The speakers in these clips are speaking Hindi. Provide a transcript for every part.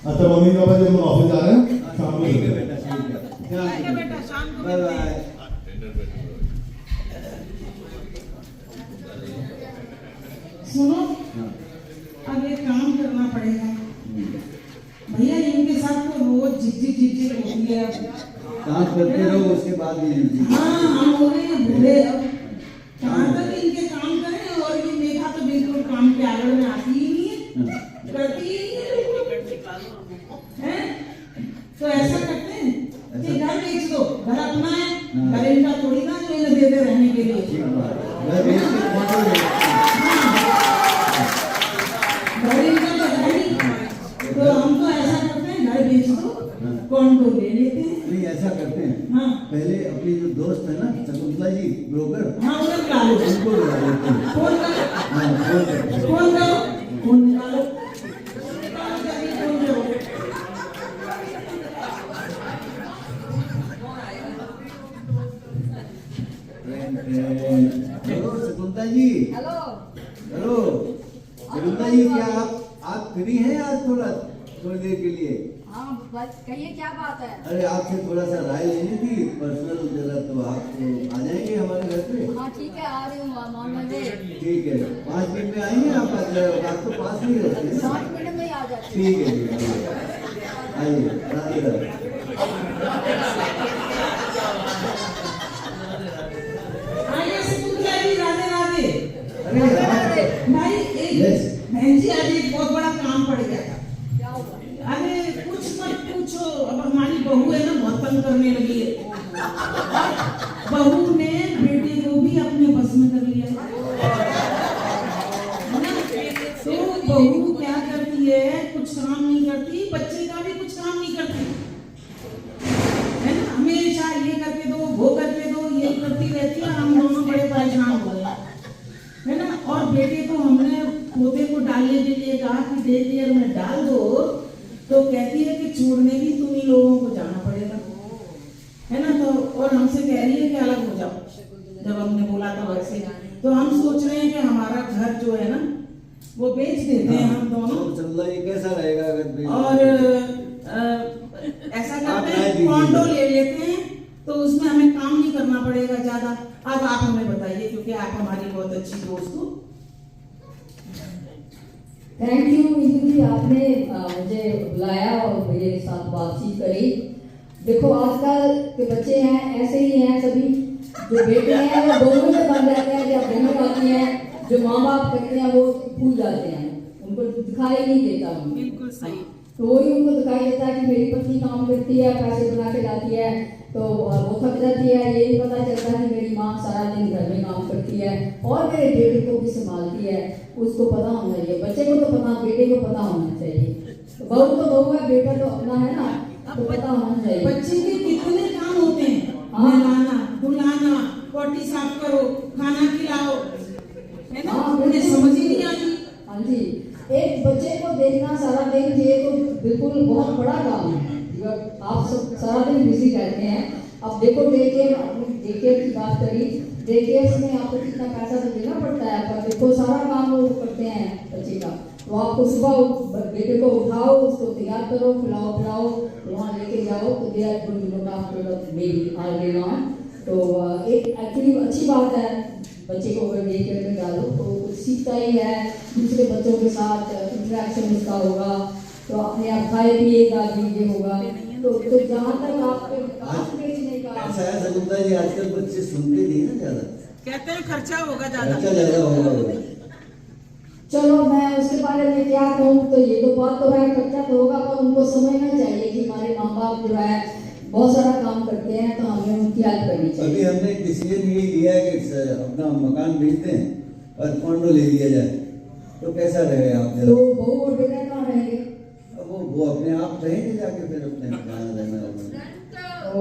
अच्छा मम्मी पापा जब ऑफिस आ रहे हैं शाम को बेटा शाम को बाय बाय। सुनो अब ये काम करना पड़ेगा भैया, इनके साथ तो रोज झिझिक होती है। काम करते रहो उसके बाद भी। हाँ हम हो गए हैं बूढ़े, अब कहाँ तक इनके काम करें। और ये मेघा तो बिल्कुल काम के आगे में आती ही नहीं है, करती ही नहीं है। तो ऐसा करते हैं कि घर बेच दो, घर अपना है, घर इनका थोड़ी ना जो इन्हें देते रहने के लिए। घर इनका तो है नहीं, तो हम तो ऐसा करते हैं घर बेच दो, कॉन्डो ले लेते हैं। नहीं ऐसा करते हैं, हाँ पहले अपनी जो दोस्त है ना शकुंतला जी ब्रोकर, हाँ उन्हें निकालो, उनको बुला लेते हैं। फोन करो, हाँ फोन करते हैं। फोन करो, फोन निकालो। Hello Shakuntala ji. Hello hello Shakuntala ji, क्या आप फ्री हैं आज थोड़ी देर के लिए? हाँ बस कहिए क्या बात है। अरे आपसे थोड़ा सा राय लेनी थी पर्सनल जरा, तो आप तो आ जाएंगे हमारे घर पे? हाँ ठीक है आ रही हूँ मॉर्निंग में। ठीक है 5 मिनट में आएंगे आप तो पास नहीं रहते हैं। 5 मिनट में ही आ जाती ठीक है आइए राधे राधे। आइए शकुंतला जी, राधे राधे। अरे भाई Yes. बहन जी आज एक बहुत बड़ा काम पड़ गया था। क्या हुआ? अरे कुछ मत पूछो, अब हमारी बहू है ना बहुत तंग करने लगी है। बहू ने बेटे को भी अपने बस में कर लिया है ना? तो बहू क्या करती है, कुछ काम नहीं करती, बच्चे का भी कुछ काम नहीं करती है ना। हमेशा ये करके दो, वो करके दो, ये करती रहती है। हम दोनों बड़े परेशान हो गए है ना। और बेटे को हमने पोते को डालने के लिए कहा कि डे केयर में डाल दो, तो कहती है कि छोड़ने भी तुम ही लोगों को जाना पड़ेगा है ना। तो और हमसे कह रही है कि अलग हो जाओ। जब हमने बोला था वैसे, तो हम सोच रहे हैं कि हमारा घर जो है ना वो बेच देते हैं हम दोनों, शकुंतला जी कैसा रहेगा अगर और ऐसा करते हैं कॉन्डो ले लेते हैं, तो उसमें हमें काम नहीं करना पड़ेगा ज्यादा। अब आप हमें बताइए, क्योंकि आप हमारी बहुत अच्छी दोस्त हो। थैंक यू नीतू जी, आपने मुझे बुलाया और मेरे साथ बातचीत करी। देखो आजकल के बच्चे हैं ऐसे ही हैं सभी, जो बेटे हैं वो दोनों में बन जाते हैं, जब बहन आती हैं जो माँ बाप कहते हैं वो भूल जाते हैं, उनको दिखाई नहीं देता उनको। बिल्कुल सही। तो वही उनको दिखाई देता है कि मेरी पत्नी काम करती है, पैसे बना के लाती है, तो वो थक जाती है। ये नहीं पता चलता कि मेरी माँ सारा दिन घर में काम करती है और मेरे बेटे को भी संभालती है। उसको पता होना चाहिए, बच्चे को तो पता, बेटे को पता होना चाहिए। तो बहू तो बहू है, बेटा तो अपना है ना, तो पता होना चाहिए। बच्चे के कितने काम होते हैं, नहलाना, धुलाना, पोटी साफ करो, खाना खिलाओ, है ना। उन्हें समझ ही नहीं आती। हाँ जी, एक बच्चे को देखना सारा दिन, ये तो बिल्कुल बहुत बड़ा काम है। आप सब सारा दिन बिजी रहते हैं। अब देखो डे केयर की बात करी, डे केयर में आपको कितना पैसा तो देना पड़ता है, पर देखो सारा काम वो करते हैं बच्चे का। तो आपको सुबह बेटे को उठाओ, उसको तैयार करो, खिलाओ पिलाओ, वहाँ लेके जाओ, तो they are going to look after baby all day long. तो एक एक्चुअली अच्छी बात है, बच्चे को अगर डे केयर में डालो तो कुछ सीखता ही है, दूसरे बच्चों के साथ इंटरेक्शन उसका होगा, तो अपने आप खाए पिएगा भी ये होगा। तो जहाँ तक आपके बेचने का ऐसा है शकुंतला जी, आजकल बच्चे सुनते नहीं ना ज्यादा, कहते हैं खर्चा होगा खर्चा ज्यादा होगा। चलो मैं उसके बारे में क्या कहूँ, तो ये तो बात तो है, खर्चा तो होगा, पर उनको समझना चाहिए कि हमारे माँ बाप जो है बहुत सारा काम करते हैं, तो हमें उनकी हेल्प करनी चाहिए। अभी हमने एक डिसीजन ये लिया है कि अपना मकान बेच दें और कॉन्डो ले लिया जाए, तो कैसा रहेगा आप? तो बहू और बेटा कहाँ रहेंगे? वो अपने आप रहेंगे जाके, फिर अपने जहाँ रहना ओ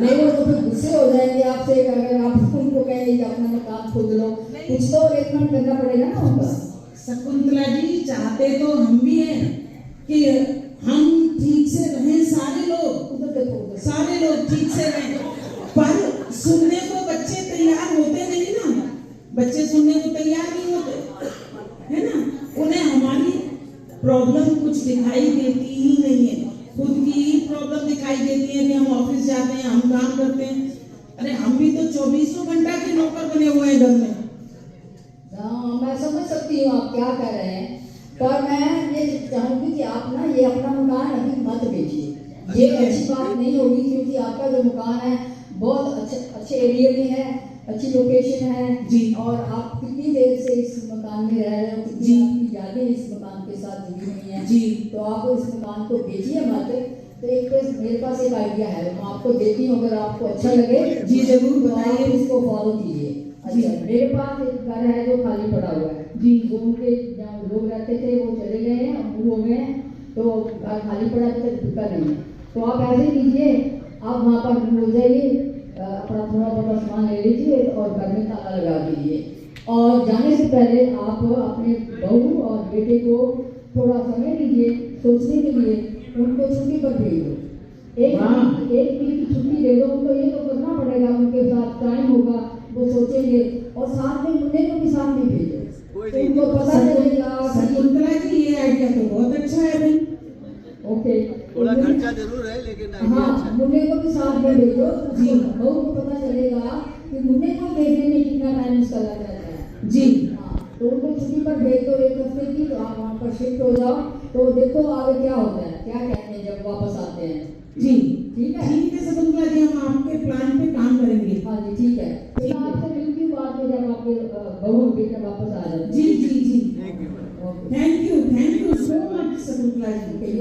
नहीं, वो तो फिर गुस्से हो जाएंगे आपसे अगर आप उनको कहेंगे कि अपना मकान खुद लो। कुछ तो अरेंजमेंट करना पड़ेगा ना उनका। शकुंतला जी, चाहते तो हम भी हैं कि हम ठीक से रहें, सारे लोग ठीक से रहें, पर सुनने को बच्चे तैयार होते नहीं ना। बच्चे सुनने को तैयार नहीं होते है ना। प्रॉब्लम कुछ दिखाई देती ही नहीं है। खुद की ही प्रॉब्लम दिखाई देती है कि हम ऑफिस जाते हैं, हम काम करते हैं। अरे हम भी तो 24 घंटा के नौकर बने हुए हैं घर में। हाँ, मैं समझ सकती हूँ आप क्या कह रहे हैं, पर मैं ये चाहूंगी कि आप ना ये अपना मकान अभी मत बेचिए। ये अच्छी बात नहीं होगी, क्योंकि आपका जो मकान है बहुत अच्छे एरिया में है, अच्छी लोकेशन है जी। और आप कितनी देर से इस मकान में रह रहे हो, जी। कितनी आपकी यादें इस मकान के साथ जुड़ी हुई हैं जी। तो आप इस मकान को बेचिए मत। तो एक मेरे पास एक आइडिया है, मैं आपको देती हूँ, अगर आपको अच्छा लगे जी जरूर तो आप बताइए। इसको फॉलो कीजिए। अच्छा, मेरे पास एक घर है जो खाली पड़ा हुआ है जी। वो उनके जहाँ लोग रहते थे वो चले गए हैं, अब मूव हो गए हैं, तो घर खाली पड़ा है, तो बिका नहीं है। तो आप ऐसे कीजिए, आप वहाँ पर मूव हो जाइए, अपना थोड़ा बहुत सामान ले लीजिए और घर में ताला लगा दीजिए। और जाने से पहले आप अपने बहू और बेटे को थोड़ा समय दीजिए सोचने के लिए, उनको छुट्टी पर भेज दो। एक वीक की छुट्टी दे दो उनको, ये तो करना पड़ेगा, उनके साथ टाइम होगा, वो सोचेंगे। और साथ में मुन्ने को भी साथ में भेजो, तो उनको पता चलेगा कि शकुंतला जी ये आइडिया तो बहुत अच्छा है भाई। ओके, थोड़ा खर्चा जरूर है लेकिन आइडिया हाँ, अच्छा है। मुन्ने को भी साथ में भेजो, जी। बहू को पता चलेगा कि मुन्ने को भेजने में कितना टाइम उसका लग जाता है। जी हाँ, तो उनको छुट्टी पर भेज दो 1 हफ्ते की, तो आप वहाँ पर शिफ्ट हो जाओ, तो देखो आगे क्या होता है, क्या कहते हैं जब वापस आते हैं। जी ठीक है, ठीक है शकुंतला जी, हम आपके प्लान पे काम करेंगे। हाँ जी ठीक है। तो मैं आपसे मिलती हूँ बाद में जब आपके बहू बेटा वापस आ